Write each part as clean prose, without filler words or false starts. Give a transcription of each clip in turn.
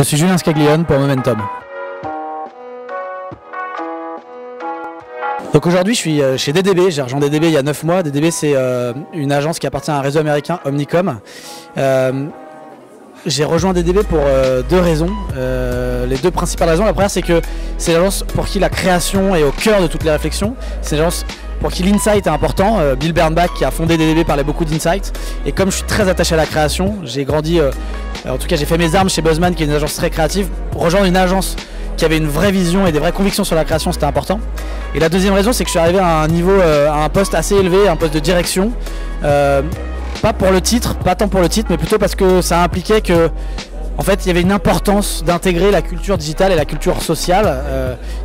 suis Julien Scaglione pour Momentum. Donc aujourd'hui je suis chez DDB, j'ai rejoint DDB il y a 9 mois. DDB c'est une agence qui appartient à un réseau américain, Omnicom. J'ai rejoint DDB pour deux raisons. Les deux principales raisons, la première c'est que c'est l'agence pour qui la création est au cœur de toutes les réflexions. C'est l'agence pour qui l'insight est important. Bill Bernbach qui a fondé DDB parlait beaucoup d'insight. Et comme je suis très attaché à la création, j'ai grandi, en tout cas j'ai fait mes armes chez Buzzman qui est une agence très créative. Pour rejoindre une agence qui avait une vraie vision et des vraies convictions sur la création, c'était important. Et la deuxième raison, c'est que je suis arrivé à un niveau, à un poste assez élevé, un poste de direction. Pas pour le titre, pas tant pour le titre, mais plutôt parce que ça impliquait que, en fait, il y avait une importance d'intégrer la culture digitale et la culture sociale,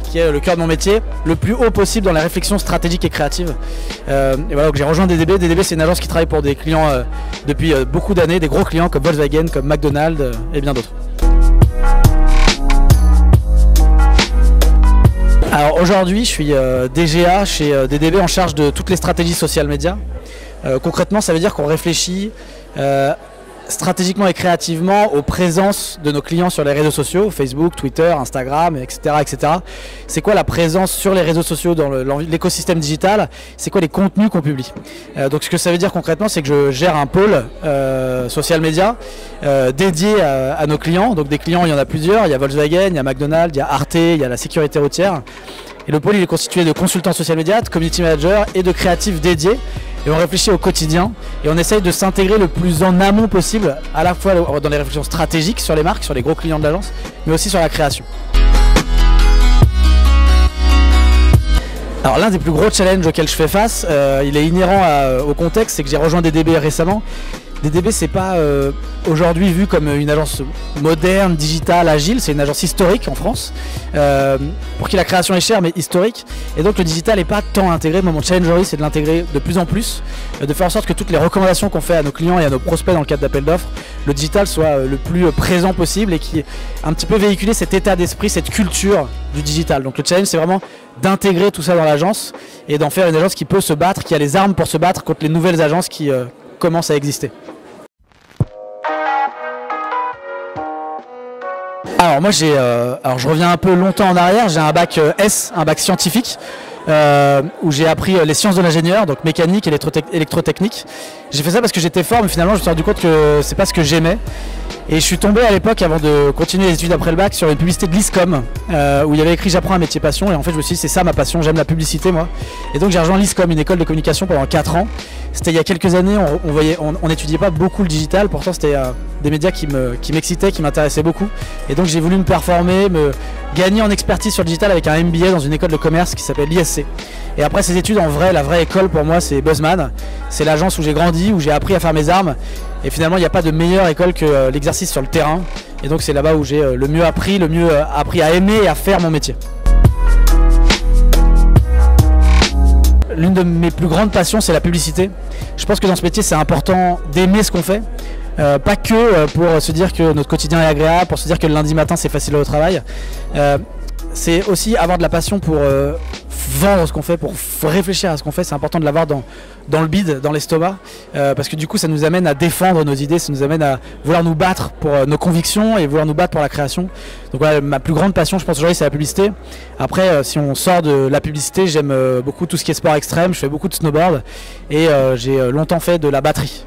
qui est le cœur de mon métier, le plus haut possible dans les réflexions stratégiques et créatives. Et voilà, donc j'ai rejoint DDB. DDB, c'est une agence qui travaille pour des clients depuis beaucoup d'années, des gros clients comme Volkswagen, comme McDonald's et bien d'autres. Alors aujourd'hui, je suis DGA chez DDB en charge de toutes les stratégies social media. Concrètement, ça veut dire qu'on réfléchit stratégiquement et créativement aux présences de nos clients sur les réseaux sociaux, Facebook, Twitter, Instagram, etc. etc. C'est quoi la présence sur les réseaux sociaux dans l'écosystème digital? C'est quoi les contenus qu'on publie? Donc ce que ça veut dire concrètement, c'est que je gère un pôle social media dédié à nos clients. Donc des clients, il y en a plusieurs. Il y a Volkswagen, il y a McDonald's, il y a Arte, il y a la sécurité routière. Et le pôle il est constitué de consultants social media, de community managers et de créatifs dédiés. Et on réfléchit au quotidien et on essaye de s'intégrer le plus en amont possible, à la fois dans les réflexions stratégiques sur les marques, sur les gros clients de l'agence, mais aussi sur la création. Alors l'un des plus gros challenges auxquels je fais face, il est inhérent au contexte, c'est que j'ai rejoint DDB récemment. DDB c'est pas aujourd'hui vu comme une agence moderne, digitale, agile, c'est une agence historique en France, pour qui la création est chère mais historique, et donc le digital n'est pas tant intégré. Mon challenge aujourd'hui c'est de l'intégrer de plus en plus, de faire en sorte que toutes les recommandations qu'on fait à nos clients et à nos prospects dans le cadre d'appel d'offres, le digital soit le plus présent possible et qui un petit peu véhiculer cet état d'esprit, cette culture du digital. Donc le challenge c'est vraiment d'intégrer tout ça dans l'agence et d'en faire une agence qui peut se battre, qui a les armes pour se battre contre les nouvelles agences qui commencent à exister. Alors moi je reviens un peu longtemps en arrière, j'ai un bac S, un bac scientifique, où j'ai appris les sciences de l'ingénieur, donc mécanique, électrotechnique. J'ai fait ça parce que j'étais fort, mais finalement je me suis rendu compte que c'est pas ce que j'aimais. Et je suis tombé à l'époque, avant de continuer les études après le bac, sur une publicité de l'ISCOM, où il y avait écrit j'apprends un métier passion, et en fait je me suis dit c'est ça ma passion, j'aime la publicité moi. Et donc j'ai rejoint l'ISCOM, une école de communication pendant 4 ans. C'était il y a quelques années, on n'étudiait pas beaucoup le digital, pourtant c'était des médias qui m'excitaient, qui m'intéressaient beaucoup. Et donc j'ai voulu me performer, me gagner en expertise sur le digital avec un MBA dans une école de commerce qui s'appelle l'ISC. Et après ces études, en vrai, la vraie école pour moi c'est Buzzman. C'est l'agence où j'ai grandi, où j'ai appris à faire mes armes. Et finalement il n'y a pas de meilleure école que l'exercice sur le terrain. Et donc c'est là-bas où j'ai le mieux appris à aimer et à faire mon métier. L'une de mes plus grandes passions c'est la publicité. Je pense que dans ce métier c'est important d'aimer ce qu'on fait. Pas que pour se dire que notre quotidien est agréable, pour se dire que le lundi matin c'est facile au travail. C'est aussi avoir de la passion pour vendre ce qu'on fait, pour réfléchir à ce qu'on fait. C'est important de l'avoir dans le bide, dans l'estomac, parce que du coup ça nous amène à défendre nos idées, ça nous amène à vouloir nous battre pour nos convictions et vouloir nous battre pour la création. Donc voilà, ma plus grande passion je pense aujourd'hui c'est la publicité. Après si on sort de la publicité, j'aime beaucoup tout ce qui est sport extrême, je fais beaucoup de snowboard et j'ai longtemps fait de la batterie.